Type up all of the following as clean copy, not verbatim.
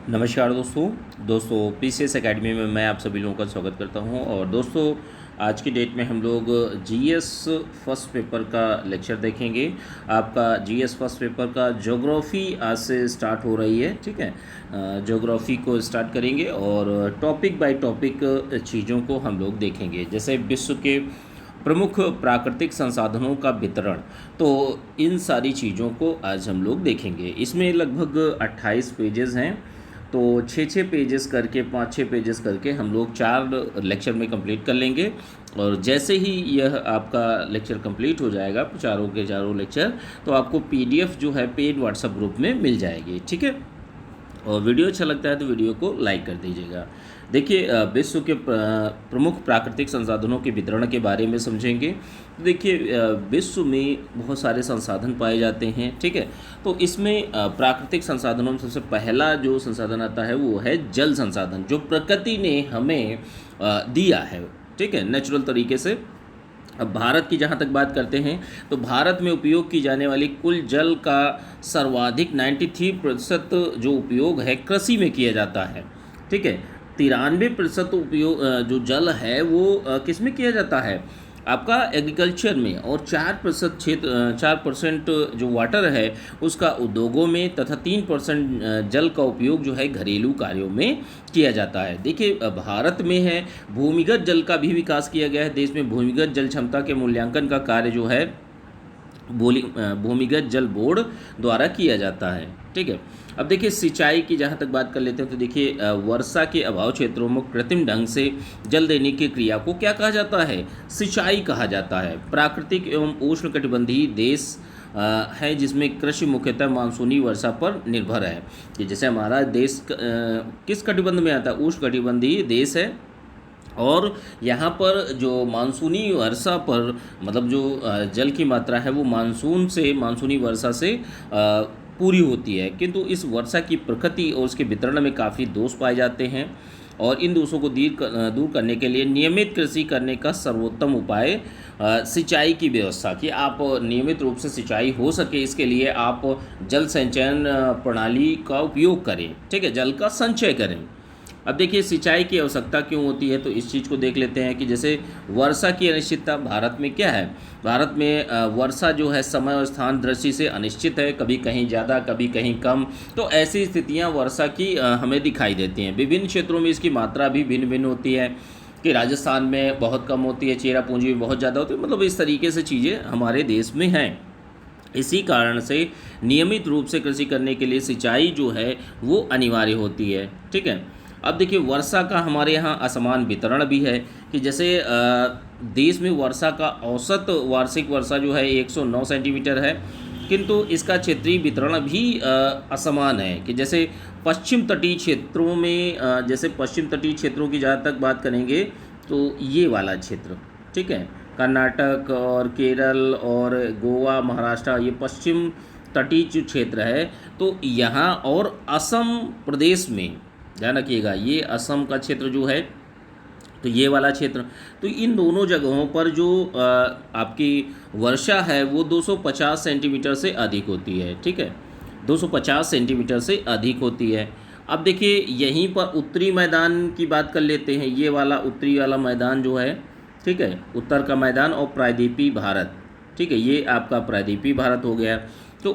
नमस्कार दोस्तों PCS academy में मैं आप सभी लोगों का स्वागत करता हूं। और दोस्तों आज की डेट में हम लोग जीएस फर्स्ट पेपर का लेक्चर देखेंगे। आपका जीएस फर्स्ट पेपर का ज्योग्राफी आज से स्टार्ट हो रही है, ठीक है। ज्योग्राफी को स्टार्ट करेंगे और टॉपिक बाय टॉपिक चीज़ों को हम लोग देखेंगे, जैसे विश्व के प्रमुख प्राकृतिक संसाधनों का वितरण। तो इन सारी चीज़ों को आज हम लोग देखेंगे। इसमें लगभग 28 पेजेस हैं, तो 6 पेजेस करके 5-6 पेजेस करके हम लोग 4 लेक्चर में कंप्लीट कर लेंगे। और जैसे ही यह आपका लेक्चर कंप्लीट हो जाएगा, चारों के चारों लेक्चर, तो आपको पीडीएफ जो है पेड व्हाट्सएप ग्रुप में मिल जाएगी, ठीक है। और वीडियो अच्छा लगता है तो वीडियो को लाइक कर दीजिएगा। देखिए, विश्व के प्रमुख प्राकृतिक संसाधनों के वितरण के बारे में समझेंगे। तो देखिए, विश्व में बहुत सारे संसाधन पाए जाते हैं, ठीक है। तो इसमें प्राकृतिक संसाधनों में सबसे पहला जो संसाधन आता है वो है जल संसाधन, जो प्रकृति ने हमें दिया है, ठीक है, नेचुरल तरीके से। अब भारत की जहाँ तक बात करते हैं तो भारत में उपयोग की जाने वाली कुल जल का सर्वाधिक 93% जो उपयोग है कृषि में किया जाता है, ठीक है। 93% उपयोग जो जल है वो किस में किया जाता है, आपका एग्रीकल्चर में। और 4% जो वाटर है उसका उद्योगों में, तथा 3% जल का उपयोग जो है घरेलू कार्यों में किया जाता है। देखिए, भारत में है भूमिगत जल का भी विकास किया गया है। देश में भूमिगत जल क्षमता के मूल्यांकन का कार्य जो है भूमिगत जल बोर्ड द्वारा किया जाता है, ठीक है। अब देखिए, सिंचाई की जहाँ तक बात कर लेते हैं तो देखिए, वर्षा के अभाव क्षेत्रों में कृत्रिम ढंग से जल देने की क्रिया को क्या कहा जाता है, सिंचाई कहा जाता है। प्राकृतिक एवं उष्णकटिबंधीय देश है जिसमें कृषि मुख्यतः मानसूनी वर्षा पर निर्भर है। कि जैसे हमारा देश किस कटिबंध में आता है, उष्णकटिबंधीय देश है। और यहाँ पर जो मानसूनी वर्षा पर मतलब जो जल की मात्रा है वो मानसूनी वर्षा से पूरी होती है, किंतु इस वर्षा की प्रकृति और उसके वितरण में काफ़ी दोष पाए जाते हैं। और इन दोषों को दूर करने के लिए नियमित कृषि करने का सर्वोत्तम उपाय सिंचाई की व्यवस्था, कि आप नियमित रूप से सिंचाई हो सके इसके लिए आप जल संचयन प्रणाली का उपयोग करें, ठीक है, जल का संचय करें। अब देखिए, सिंचाई की आवश्यकता क्यों होती है, तो इस चीज़ को देख लेते हैं कि जैसे वर्षा की अनिश्चितता भारत में क्या है। भारत में वर्षा जो है समय और स्थान दृष्टि से अनिश्चित है, कभी कहीं ज़्यादा कभी कहीं कम। तो ऐसी स्थितियां वर्षा की हमें दिखाई देती हैं। विभिन्न क्षेत्रों में इसकी मात्रा भी भिन्न भिन्न होती है, कि राजस्थान में बहुत कम होती है, चेरापूंजी में बहुत ज़्यादा होती है। मतलब इस तरीके से चीज़ें हमारे देश में हैं। इसी कारण से नियमित रूप से कृषि करने के लिए सिंचाई जो है वो अनिवार्य होती है, ठीक है। अब देखिए, वर्षा का हमारे यहाँ असमान वितरण भी है, कि जैसे देश में वर्षा का औसत वार्षिक वर्षा जो है 109 सेंटीमीटर है, किंतु इसका क्षेत्रीय वितरण भी असमान है। कि जैसे पश्चिम तटीय क्षेत्रों में जैसे पश्चिम तटीय क्षेत्रों की जहाँ तक बात करेंगे तो ये वाला क्षेत्र, ठीक है, कर्नाटक और केरल और गोवा, महाराष्ट्र, ये पश्चिम तटीय जो क्षेत्र है। तो यहाँ और असम प्रदेश में ध्यान रखिएगा, ये असम का क्षेत्र जो है, तो ये वाला क्षेत्र, तो इन दोनों जगहों पर जो आपकी वर्षा है वो 250 सेंटीमीटर से अधिक होती है, ठीक है, 250 सेंटीमीटर से अधिक होती है। अब देखिए, यहीं पर उत्तरी मैदान की बात कर लेते हैं। ये वाला उत्तरी वाला मैदान जो है, ठीक है, उत्तर का मैदान और प्रायद्वीपीय भारत, ठीक है, ये आपका प्रायद्वीपीय भारत हो गया। तो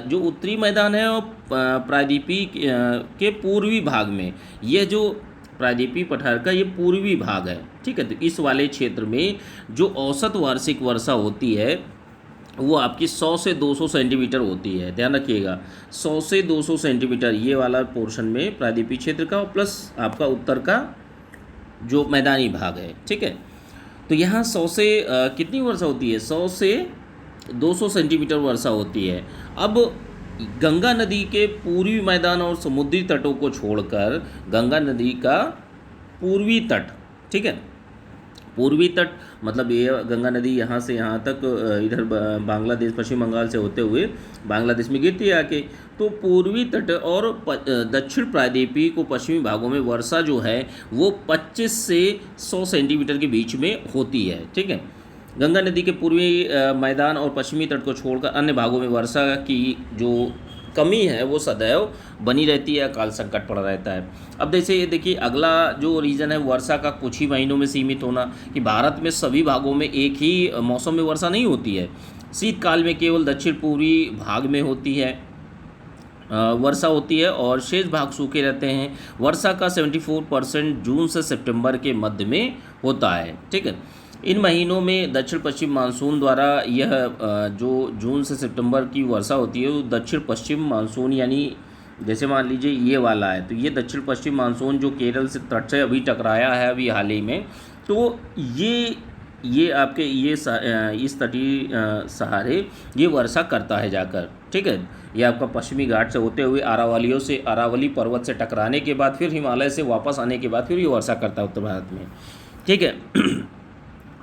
जो उत्तरी मैदान है और प्रायद्वीपीय के पूर्वी भाग में, यह जो प्रायद्वीपीय पठार का ये पूर्वी भाग है, ठीक है। तो इस वाले क्षेत्र में जो औसत वार्षिक वर्षा होती है वो आपकी 100 से 200 सेंटीमीटर होती है। ध्यान रखिएगा, 100 से 200 सेंटीमीटर ये वाला पोर्शन में प्रायद्वीपीय क्षेत्र का, प्लस आपका उत्तर का जो मैदानी भाग है, ठीक है। तो यहाँ 100 से कितनी वर्षा होती है, 100 से 200 सेंटीमीटर वर्षा होती है। अब गंगा नदी के पूर्वी मैदान और समुद्री तटों को छोड़कर गंगा नदी का पूर्वी तट, ठीक है, पूर्वी तट मतलब ये गंगा नदी यहाँ से यहाँ तक इधर बांग्लादेश, पश्चिम बंगाल से होते हुए बांग्लादेश में गिरती है आके। तो पूर्वी तट और दक्षिण प्रायद्वीपीय को पश्चिमी भागों में वर्षा जो है वो 25 से 100 सेंटीमीटर के बीच में होती है, ठीक है। गंगा नदी के पूर्वी मैदान और पश्चिमी तट को छोड़कर अन्य भागों में वर्षा की जो कमी है वो सदैव बनी रहती है, अकाल संकट पड़ा रहता है। अब जैसे ये देखिए अगला जो रीज़न है वर्षा का कुछ ही महीनों में सीमित होना, कि भारत में सभी भागों में एक ही मौसम में वर्षा नहीं होती है। शीतकाल में केवल दक्षिण पूर्वी भाग में होती है वर्षा होती है और शेष भाग सूखे रहते हैं। वर्षा का 74% जून से सितंबर के मध्य में होता है, ठीक है। इन महीनों में दक्षिण पश्चिम मानसून द्वारा यह जो जून से सितंबर की वर्षा होती है वो दक्षिण पश्चिम मानसून, यानी जैसे मान लीजिए ये वाला है तो ये दक्षिण पश्चिम मानसून जो केरल से तट से अभी टकराया है अभी हाल ही में, तो ये आपके इस तटीय सहारे ये वर्षा करता है जाकर, ठीक है। ये आपका पश्चिमी घाट से होते हुए अरावली पर्वत से टकराने के बाद फिर हिमालय से वापस आने के बाद फिर ये वर्षा करता है उत्तर भारत में, ठीक है।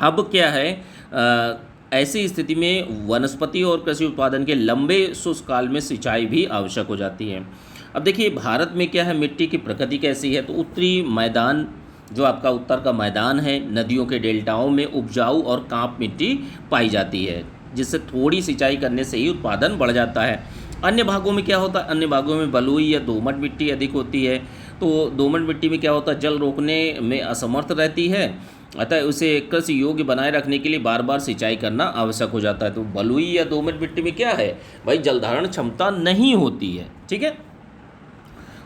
अब क्या है ऐसी स्थिति में वनस्पति और कृषि उत्पादन के लंबे शुष्क काल में सिंचाई भी आवश्यक हो जाती है। अब देखिए भारत में क्या है, मिट्टी की प्रकृति कैसी है, तो उत्तरी मैदान जो आपका उत्तर का मैदान है, नदियों के डेल्टाओं में उपजाऊ और कांप मिट्टी पाई जाती है, जिससे थोड़ी सिंचाई करने से ही उत्पादन बढ़ जाता है। अन्य भागों में क्या होता है, अन्य भागों में बलुई या दोमट मिट्टी अधिक होती है। तो दोमट मिट्टी में क्या होता है, जल रोकने में असमर्थ रहती है, अतः उसे कृषि योग्य बनाए रखने के लिए बार बार सिंचाई करना आवश्यक हो जाता है। तो बलुई या दोमट मिट्टी में क्या है भाई, जलधारण क्षमता नहीं होती है, ठीक है।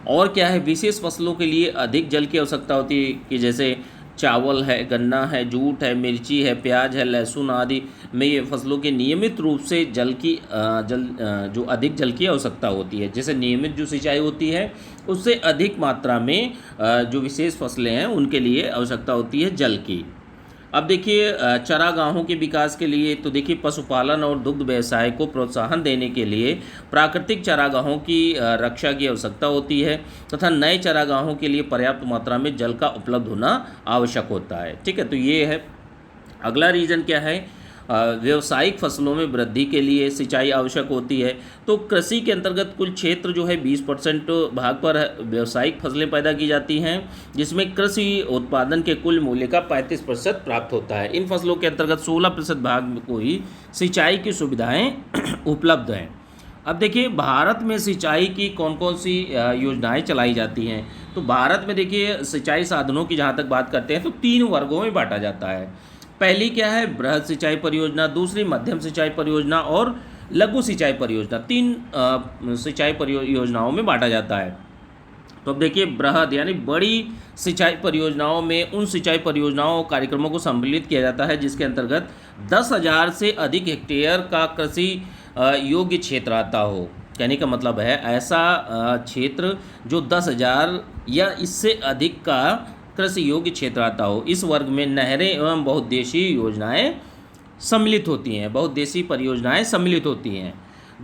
और क्या है, विशेष फसलों के लिए अधिक जल की आवश्यकता होती है, कि जैसे चावल है, गन्ना है, जूट है, मिर्ची है, प्याज है, लहसुन आदि में ये फसलों के नियमित रूप से जो अधिक जल की आवश्यकता होती है। जैसे नियमित जो सिंचाई होती है उससे अधिक मात्रा में जो विशेष फसलें हैं उनके लिए आवश्यकता होती है जल की। अब देखिए चारागाहों के विकास के लिए, तो देखिए पशुपालन और दुग्ध व्यवसाय को प्रोत्साहन देने के लिए प्राकृतिक चारागाहों की रक्षा की आवश्यकता होती है तथा नए चारागाहों के लिए पर्याप्त मात्रा में जल का उपलब्ध होना आवश्यक होता है, ठीक है। तो ये है। अगला रीज़न क्या है, व्यावसायिक फसलों में वृद्धि के लिए सिंचाई आवश्यक होती है। तो कृषि के अंतर्गत कुल क्षेत्र जो है 20% भाग पर व्यावसायिक फसलें पैदा की जाती हैं, जिसमें कृषि उत्पादन के कुल मूल्य का 35% प्राप्त होता है। इन फसलों के अंतर्गत 16% भाग को ही सिंचाई की सुविधाएं उपलब्ध हैं। अब देखिए भारत में सिंचाई की कौन कौन सी योजनाएं चलाई जाती हैं। तो भारत में देखिए सिंचाई साधनों की जहाँ तक बात करते हैं तो 3 वर्गों में बांटा जाता है। पहली क्या है, बृहद सिंचाई परियोजना, दूसरी मध्यम सिंचाई परियोजना और लघु सिंचाई परियोजना। 3 सिंचाई परियोजनाओं में बांटा जाता है। तो अब देखिए बृहद यानी बड़ी सिंचाई परियोजनाओं में उन सिंचाई परियोजनाओं और कार्यक्रमों को सम्मिलित किया जाता है जिसके अंतर्गत 10,000 से अधिक हेक्टेयर का कृषि योग्य क्षेत्र आता हो। कहने का मतलब है ऐसा क्षेत्र जो 10,000 या इससे अधिक का कृषि योग्य क्षेत्र आता हो। इस वर्ग में नहरें एवं बहुउद्देशीय योजनाएं सम्मिलित होती हैं, बहुउद्देशीय परियोजनाएं सम्मिलित होती हैं।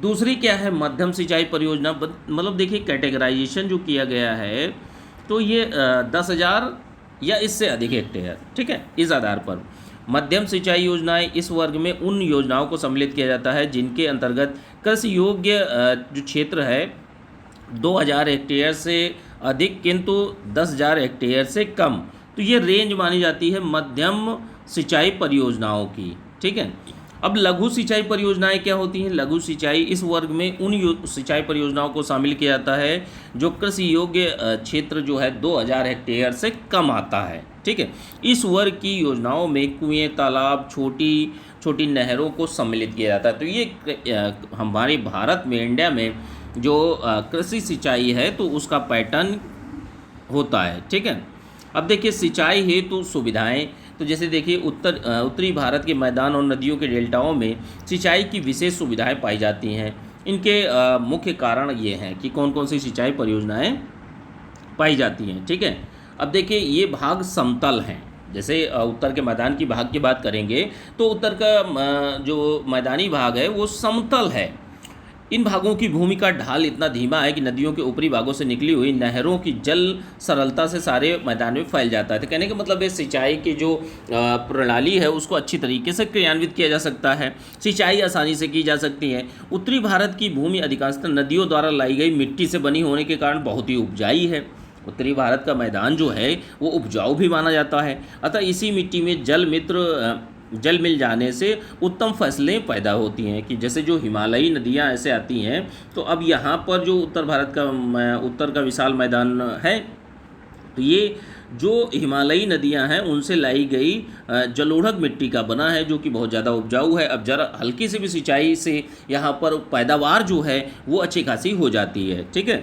दूसरी क्या है, मध्यम सिंचाई परियोजना। मतलब देखिए कैटेगराइजेशन जो किया गया है तो ये 10,000 या इससे अधिक हेक्टेयर, ठीक है, इस आधार पर मध्यम सिंचाई योजनाएं। इस वर्ग में उन योजनाओं को सम्मिलित किया जाता है जिनके अंतर्गत कृषि योग्य जो क्षेत्र है 2,000 हेक्टेयर से अधिक किंतु 10,000 हेक्टेयर से कम। तो ये रेंज मानी जाती है मध्यम सिंचाई परियोजनाओं की, ठीक है। अब लघु सिंचाई परियोजनाएं क्या होती हैं। लघु सिंचाई इस वर्ग में उन सिंचाई परियोजनाओं को शामिल किया जाता है जो कृषि योग्य क्षेत्र जो है 2,000 हेक्टेयर से कम आता है, ठीक है। इस वर्ग की योजनाओं में कुएं, तालाब, छोटी छोटी नहरों को सम्मिलित किया जाता है। तो ये हमारे भारत में, इंडिया में जो कृषि सिंचाई है तो उसका पैटर्न होता है, ठीक है। अब देखिए सिंचाई हेतु सुविधाएं। तो जैसे देखिए उत्तरी भारत के मैदान और नदियों के डेल्टाओं में सिंचाई की विशेष सुविधाएं पाई जाती हैं। इनके मुख्य कारण ये हैं कि कौन कौन सी सिंचाई परियोजनाएं पाई जाती हैं, ठीक है। अब देखिए ये भाग समतल हैं। जैसे उत्तर के मैदान की भाग की बात करेंगे तो उत्तर का जो मैदानी भाग है वो समतल है। इन भागों की भूमि का ढाल इतना धीमा है कि नदियों के ऊपरी भागों से निकली हुई नहरों की जल सरलता से सारे मैदान में फैल जाता है। तो कहने का मतलब है सिंचाई की जो प्रणाली है उसको अच्छी तरीके से क्रियान्वित किया जा सकता है, सिंचाई आसानी से की जा सकती है। उत्तरी भारत की भूमि अधिकांशतः नदियों द्वारा लाई गई मिट्टी से बनी होने के कारण बहुत ही उपजाऊ है। उत्तरी भारत का मैदान जो है वो उपजाऊ भी माना जाता है। अतः इसी मिट्टी में जल मित्र जल मिल जाने से उत्तम फसलें पैदा होती हैं। कि जैसे जो हिमालयी नदियाँ ऐसे आती हैं, तो अब यहाँ पर जो उत्तर भारत का उत्तर का विशाल मैदान है, तो ये जो हिमालयी नदियां हैं उनसे लाई गई जलोढ़क मिट्टी का बना है, जो कि बहुत ज़्यादा उपजाऊ है। अब जरा हल्की से भी सिंचाई से यहाँ पर पैदावार जो है वो अच्छी खासी हो जाती है, ठीक है।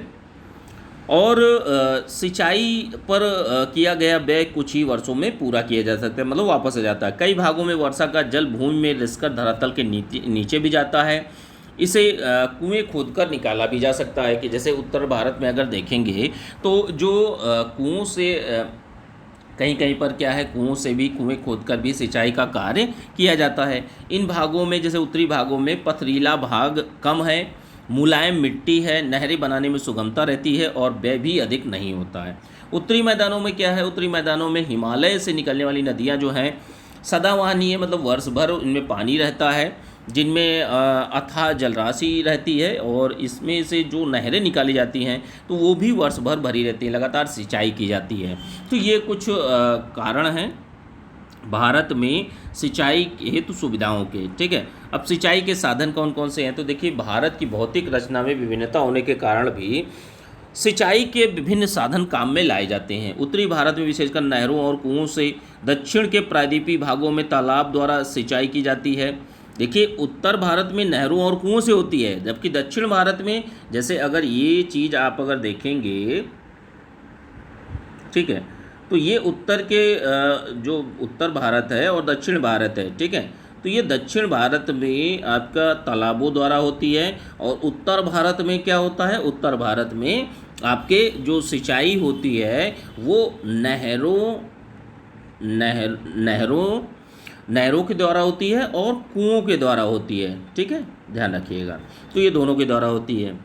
और सिंचाई पर किया गया व्यय कुछ ही वर्षों में पूरा किया जा सकता है, मतलब वापस आ जाता है। कई भागों में वर्षा का जल भूमि में रिसकर धरातल के नीचे भी जाता है। इसे कुएं खोदकर निकाला भी जा सकता है। कि जैसे उत्तर भारत में अगर देखेंगे तो जो कुओं से कहीं कहीं पर क्या है, कुओं से भी कुएं खोदकर भी सिंचाई का कार्य किया जाता है। इन भागों में जैसे उत्तरी भागों में पथरीला भाग कम है, मुलायम मिट्टी है, नहरें बनाने में सुगमता रहती है और व्यय भी अधिक नहीं होता है। उत्तरी मैदानों में क्या है, उत्तरी मैदानों में हिमालय से निकलने वाली नदियाँ जो हैं सदाबहार है, मतलब वर्ष भर इनमें पानी रहता है, जिनमें अथाह जलराशि रहती है, और इसमें से जो नहरें निकाली जाती हैं तो वो भी वर्ष भर भरी रहती हैं, लगातार सिंचाई की जाती है। तो ये कुछ कारण हैं भारत में सिंचाई हेतु सुविधाओं के, ठीक है। अब सिंचाई के साधन कौन कौन से हैं, तो देखिए भारत की भौतिक रचना में विभिन्नता होने के कारण भी सिंचाई के विभिन्न साधन काम में लाए जाते हैं। उत्तरी भारत में विशेषकर नहरों और कुओं से, दक्षिण के प्रायद्वीपीय भागों में तालाब द्वारा सिंचाई की जाती है। देखिए उत्तर भारत में नहरों और कुओं से होती है, जबकि दक्षिण भारत में, जैसे अगर ये चीज़ आप अगर देखेंगे, ठीक है, तो ये उत्तर के जो उत्तर भारत है और दक्षिण भारत है, ठीक है, तो ये दक्षिण भारत में आपका तालाबों द्वारा होती है, और उत्तर भारत में क्या होता है, उत्तर भारत में आपके जो सिंचाई होती है वो नहरों के द्वारा होती है और कुओं के द्वारा होती है, ठीक है, ध्यान रखिएगा। तो ये दोनों के द्वारा होती है।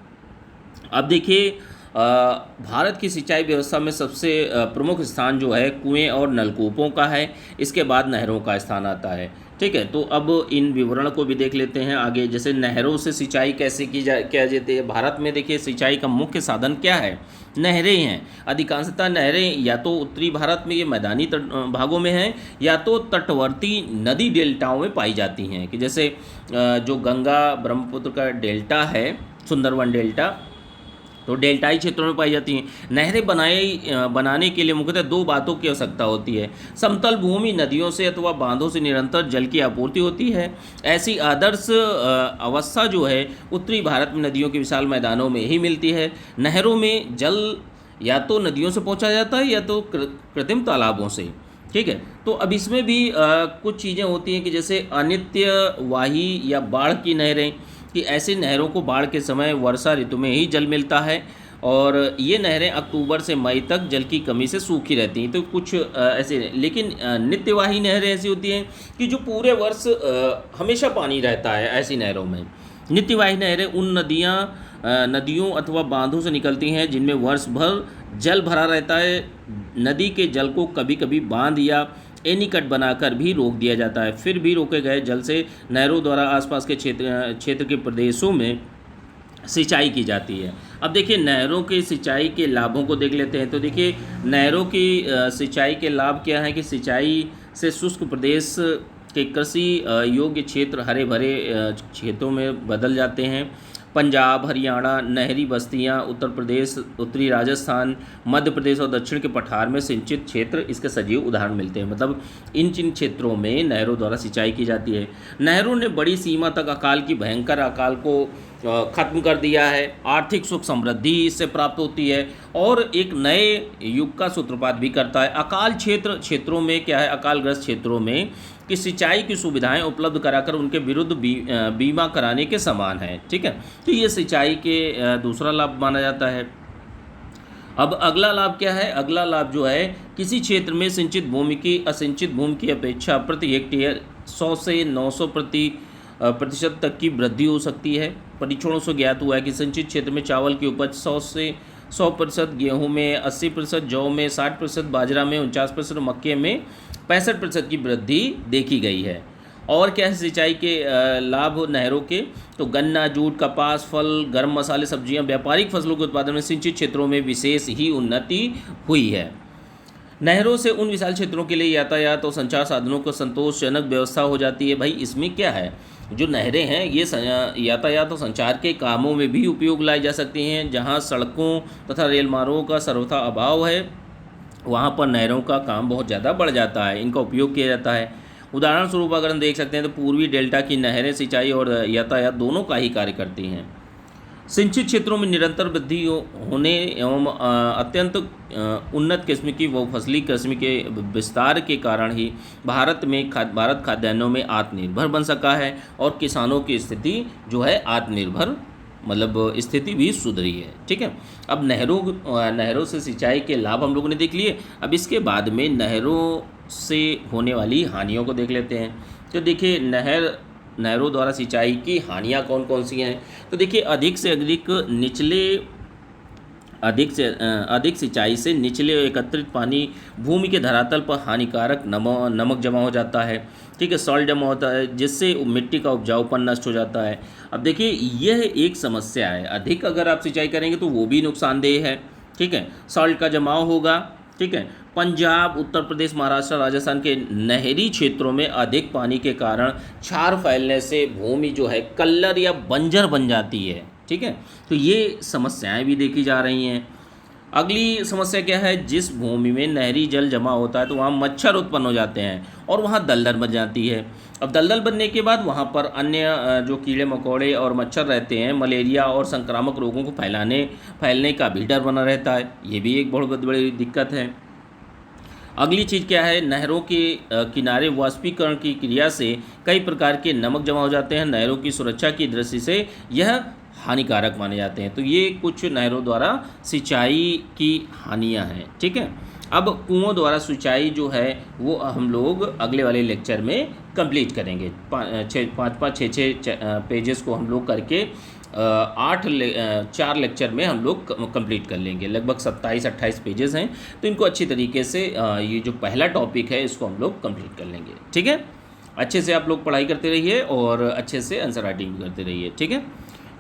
अब देखिए भारत की सिंचाई व्यवस्था में सबसे प्रमुख स्थान जो है कुएं और नलकूपों का है, इसके बाद नहरों का स्थान आता है, ठीक है। तो अब इन विवरण को भी देख लेते हैं आगे। जैसे नहरों से सिंचाई कैसे किया जाती है भारत में, देखिए सिंचाई का मुख्य साधन क्या है, नहरें हैं। अधिकांशतः नहरें या तो उत्तरी भारत में ये मैदानी भागों में हैं, या तो तटवर्ती नदी डेल्टाओं में पाई जाती हैं। कि जैसे जो गंगा ब्रह्मपुत्र का डेल्टा है, सुंदरवन डेल्टा, तो डेल्टाई क्षेत्रों में पाई जाती हैं। नहरें बनाने के लिए मुख्यतः दो बातों की आवश्यकता होती है। समतल भूमि नदियों से अथवा बांधों से निरंतर जल की आपूर्ति होती है। ऐसी आदर्श अवस्था जो है उत्तरी भारत में नदियों के विशाल मैदानों में ही मिलती है। नहरों में जल या तो नदियों से पहुंचा जाता है या तो कृत्रिम तालाबों से, ठीक है। तो अब इसमें भी कुछ चीज़ें होती हैं कि जैसे अनित्यवाही या बाढ़ की नहरें, कि ऐसी नहरों को बाढ़ के समय वर्षा ऋतु में ही जल मिलता है, और ये नहरें अक्टूबर से मई तक जल की कमी से सूखी रहती हैं। तो कुछ ऐसे, लेकिन नित्यवाही नहरें ऐसी होती हैं कि जो पूरे वर्ष हमेशा पानी रहता है। ऐसी नहरों में नित्यवाही नहरें उन नदियों अथवा बांधों से निकलती हैं जिनमें वर्ष भर जल भरा रहता है। नदी के जल को कभी कभी बांध या एनीकट बनाकर भी रोक दिया जाता है। फिर भी रोके गए जल से नहरों द्वारा आसपास के क्षेत्र के प्रदेशों में सिंचाई की जाती है। अब देखिए नहरों की सिंचाई के लाभों को देख लेते हैं। तो देखिए नहरों की सिंचाई के लाभ क्या हैं कि सिंचाई से शुष्क प्रदेश के कृषि योग्य क्षेत्र हरे भरे क्षेत्रों में बदल जाते हैं। पंजाब, हरियाणा, नहरी बस्तियां, उत्तर प्रदेश, उत्तरी राजस्थान, मध्य प्रदेश और दक्षिण के पठार में सिंचित क्षेत्र इसके सजीव उदाहरण मिलते हैं। मतलब इन क्षेत्रों में नहरों द्वारा सिंचाई की जाती है। नहरों ने बड़ी सीमा तक अकाल की भयंकर अकाल को ख़त्म कर दिया है। आर्थिक सुख समृद्धि इससे प्राप्त होती है और एक नए युग का सूत्रपात भी करता है। अकाल क्षेत्रों में क्या है, अकालग्रस्त क्षेत्रों में कि सिंचाई की सुविधाएं उपलब्ध कराकर उनके विरुद्ध बीमा कराने के समान है, ठीक है। तो ये सिंचाई के दूसरा लाभ माना जाता है। अब अगला लाभ क्या है, अगला लाभ जो है किसी क्षेत्र में सिंचित भूमि की असिंचित भूमि की अपेक्षा प्रति हेक्टेयर 100 से 900 प्रतिशत तक की वृद्धि हो सकती है। परीक्षणों से ज्ञात हुआ है कि सिंचित क्षेत्र में चावल की उपज 100 से 100%, गेहूँ में 80%, जौ में 60%, बाजरा में 49%, मक्के में 65% की वृद्धि देखी गई है। और क्या है सिंचाई के लाभ नहरों के, तो गन्ना, जूट, कपास, फल, गर्म मसाले, सब्जियां, व्यापारिक फसलों के उत्पादन में सिंचित क्षेत्रों में विशेष ही उन्नति हुई है। नहरों से उन विशाल क्षेत्रों के लिए यातायात और संचार साधनों को संतोषजनक व्यवस्था हो जाती है। भाई इसमें क्या है, जो नहरें हैं ये यातायात और संचार के कामों में भी उपयोग लाई जा सकती हैं। जहां सड़कों तथा रेल मार्गों का सर्वथा अभाव है, वहाँ पर नहरों का काम बहुत ज़्यादा बढ़ जाता है, इनका उपयोग किया जाता है। उदाहरण स्वरूप अगर हम देख सकते हैं तो पूर्वी डेल्टा की नहरें सिंचाई और यातायात दोनों का ही कार्य करती हैं। सिंचित क्षेत्रों में निरंतर वृद्धि होने एवं अत्यंत उन्नत किस्म की बहुफसली किस्म के विस्तार के कारण ही भारत में भारत खाद्यान्नों में आत्मनिर्भर बन सका है और किसानों की स्थिति जो है आत्मनिर्भर मतलब स्थिति भी सुधरी है। ठीक है, अब नहरों से सिंचाई के लाभ हम लोगों ने देख लिए। अब इसके बाद में नहरों से होने वाली हानियों को देख लेते हैं। तो देखिए नहरों द्वारा सिंचाई की हानियाँ कौन कौन सी हैं। तो देखिए अधिक सिंचाई से निचले एकत्रित पानी भूमि के धरातल पर हानिकारक नमक जमा हो जाता है। ठीक है, सॉल्ट जमा होता है जिससे मिट्टी का उपजाऊपन नष्ट हो जाता है। अब देखिए यह एक समस्या है, अधिक अगर आप सिंचाई करेंगे तो वो भी नुकसानदेह है। ठीक है, सॉल्ट का जमाव होगा। ठीक है, पंजाब, उत्तर प्रदेश, महाराष्ट्र, राजस्थान के नहरी क्षेत्रों में अधिक पानी के कारण क्षार फैलने से भूमि जो है कल्लर या बंजर बन जाती है। ठीक है, तो ये समस्याएं भी देखी जा रही हैं। अगली समस्या क्या है, जिस भूमि में नहरी जल जमा होता है तो वहाँ मच्छर उत्पन्न हो जाते हैं और वहाँ दलदल बन जाती है। अब दलदल बनने के बाद वहाँ पर अन्य जो कीड़े मकोड़े और मच्छर रहते हैं, मलेरिया और संक्रामक रोगों को फैलने का भी डर बना रहता है। ये भी एक बहुत बड़ी दिक्कत है। अगली चीज़ क्या है, नहरों के किनारे वाष्पीकरण की क्रिया से कई प्रकार के नमक जमा हो जाते हैं। नहरों की सुरक्षा की दृष्टि से यह हानिकारक माने जाते हैं। तो ये कुछ नहरों द्वारा सिंचाई की हानियां हैं। ठीक है, अब कुओं द्वारा सिंचाई जो है वो हम लोग अगले वाले लेक्चर में कंप्लीट करेंगे। 5-6 पेजेस को हम लोग करके 4 लेक्चर में हम लोग कंप्लीट कर लेंगे। लगभग 27-28 पेजेस हैं, तो इनको अच्छी तरीके से ये जो पहला टॉपिक है इसको हम लोग कंप्लीट कर लेंगे। ठीक है, अच्छे से आप लोग पढ़ाई करते रहिए और अच्छे से आंसर राइटिंग भी करते रहिए। ठीक है,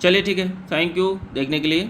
चलिए ठीक है, थैंक यू देखने के लिए।